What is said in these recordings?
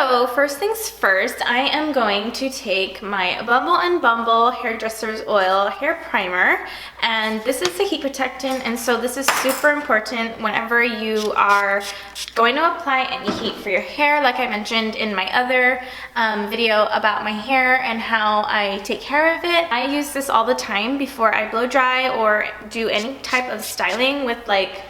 So first things first, I am going to take my Bumble and Bumble Hairdresser's Oil Hair Primer, and this is the heat protectant, and so this is super important whenever you are going to apply any heat for your hair, like I mentioned in my other video about my hair and how I take care of it. I use this all the time before I blow dry or do any type of styling with like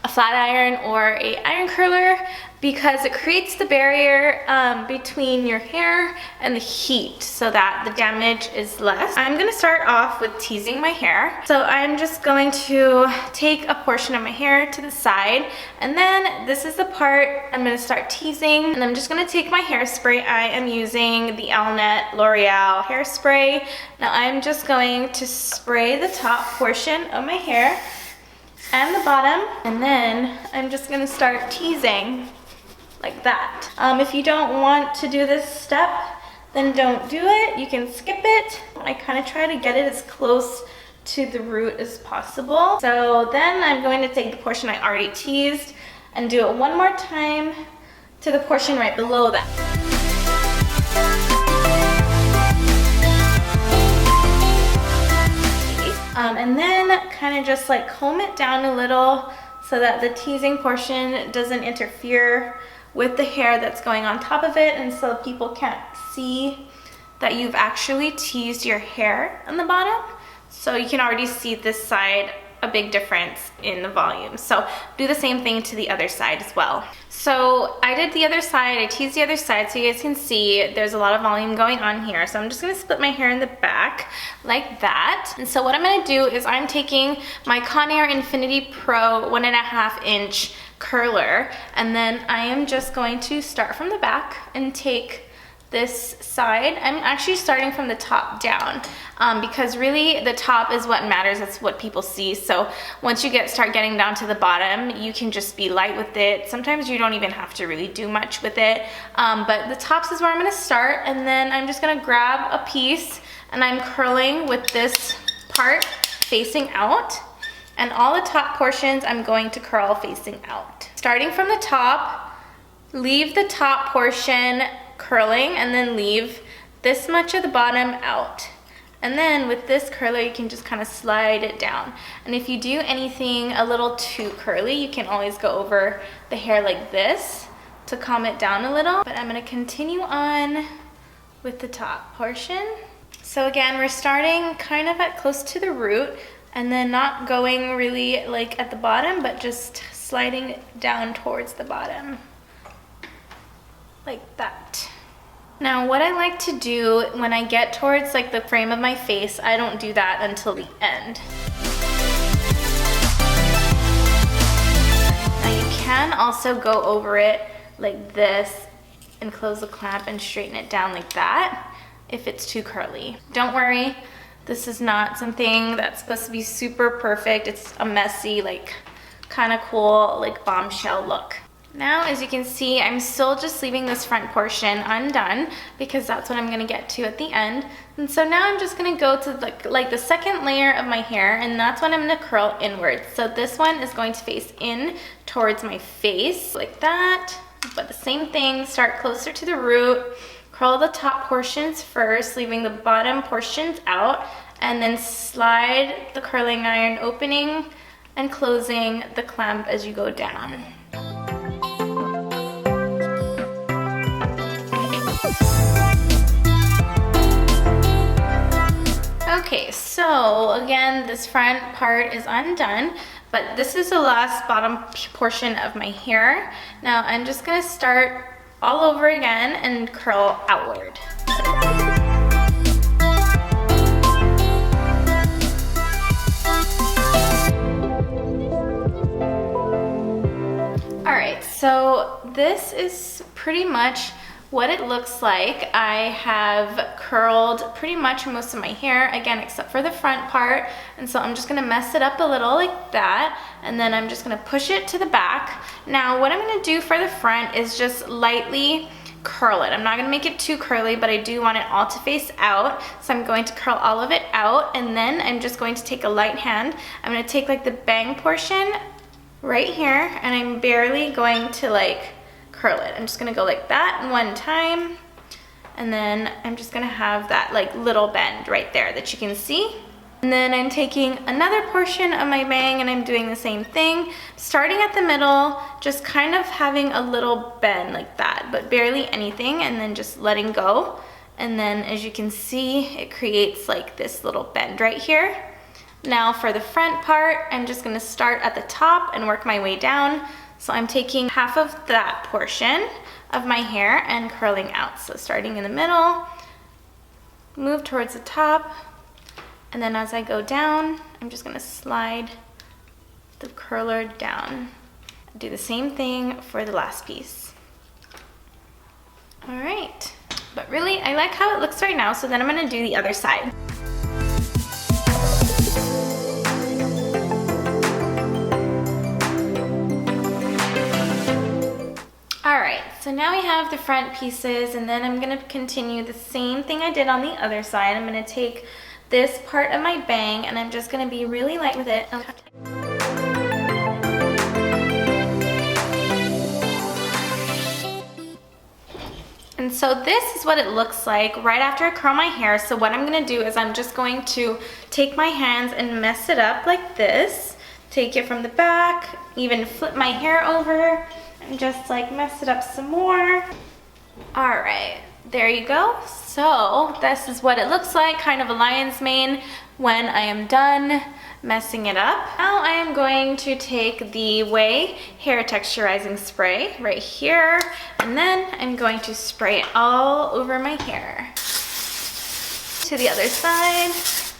a flat iron or a iron curler, because it creates the barrier between your hair and the heat so that the damage is less. I'm gonna start off with teasing my hair. So I'm just going to take a portion of my hair to the side, and then this is the part I'm gonna start teasing, and I'm just gonna take my hairspray. I am using the Elnet L'Oreal hairspray. Now I'm just going to spray the top portion of my hair and the bottom, and then I'm just gonna start teasing like that. If you don't want to do this step, then don't do it. You can skip it. I kind of try to get it as close to the root as possible. So then I'm going to take the portion I already teased and do it one more time to the portion right below that. And then kind of just like comb it down a little so that the teasing portion doesn't interfere with the hair that's going on top of it, and so people can't see that you've actually teased your hair on the bottom. So you can already see this side a big difference in the volume. So do the same thing to the other side as well. So I did the other side, I teased the other side, so you guys can see there's a lot of volume going on here. So I'm just gonna split my hair in the back like that. And so what I'm gonna do is I'm taking my Conair Infinity Pro 1.5 inch curler, and then I am just going to start from the back and take this side. I'm actually starting from the top down because really the top is what matters. That's what people see. So once you start getting down to the bottom, you can just be light with it. Sometimes you don't even have to really do much with it. But the tops is where I'm gonna start, and then I'm just gonna grab a piece and I'm curling with this part facing out. And all the top portions I'm going to curl facing out. Starting from the top, leave the top portion curling, and then leave this much of the bottom out. And then with this curler, you can just kind of slide it down. And if you do anything a little too curly, you can always go over the hair like this to calm it down a little. But I'm gonna continue on with the top portion. So again, we're starting kind of at close to the root, and then not going really like at the bottom, but just sliding down towards the bottom, like that. Now what I like to do when I get towards like the frame of my face, I don't do that until the end. Now you can also go over it like this and close the clamp and straighten it down like that if it's too curly. Don't worry. This is not something that's supposed to be super perfect. It's a messy, like kind of cool, like bombshell look. Now, as you can see, I'm still just leaving this front portion undone because that's what I'm gonna get to at the end. And so now I'm just gonna go to like the second layer of my hair, and that's when I'm gonna curl inwards. So this one is going to face in towards my face like that. But the same thing, start closer to the root. Curl the top portions first, leaving the bottom portions out, and then slide the curling iron opening and closing the clamp as you go down. Okay, so again, this front part is undone, but this is the last bottom portion of my hair. Now I'm just gonna start all over again and curl outward. All right, so this is pretty much what it looks like. I have curled pretty much most of my hair, again, except for the front part. And so I'm just gonna mess it up a little like that. And then I'm just gonna push it to the back. Now, what I'm gonna do for the front is just lightly curl it. I'm not gonna make it too curly, but I do want it all to face out. So I'm going to curl all of it out, and then I'm just going to take a light hand. I'm gonna take like the bang portion right here, and I'm barely going to like curl it. I'm just gonna go like that one time, and then I'm just gonna have that like little bend right there that you can see. And then I'm taking another portion of my bang and I'm doing the same thing, starting at the middle, just kind of having a little bend like that, but barely anything, and then just letting go. And then as you can see, it creates like this little bend right here. Now for the front part, I'm just gonna start at the top and work my way down. So I'm taking half of that portion of my hair and curling out. So starting in the middle, move towards the top, and then as I go down, I'm just gonna slide the curler down. Do the same thing for the last piece. All right, but really, I like how it looks right now, so then I'm gonna do the other side. All right, so now we have the front pieces, and then I'm gonna continue the same thing I did on the other side. I'm gonna take this part of my bang and I'm just gonna be really light with it. And so this is what it looks like right after I curl my hair. So what I'm gonna do is I'm just going to take my hands and mess it up like this. Take it from the back, even flip my hair over and just like mess it up some more. All right, there you go. So this is what it looks like, kind of a lion's mane when I am done messing it up. Now I am going to take the Way hair texturizing spray right here, and then I'm going to spray it all over my hair. To the other side.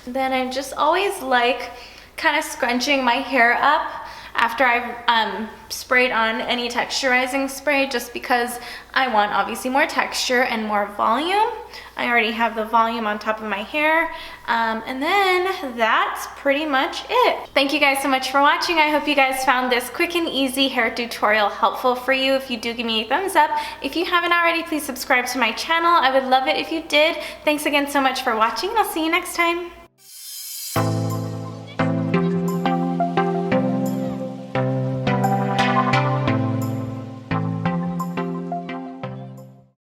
Then I just always like kind of scrunching my hair up after I've sprayed on any texturizing spray, just because I want obviously more texture and more volume. I already have the volume on top of my hair. And then that's pretty much it. Thank you guys so much for watching. I hope you guys found this quick and easy hair tutorial helpful for you. If you do, give me a thumbs up. If you haven't already, please subscribe to my channel. I would love it if you did. Thanks again so much for watching, and I'll see you next time.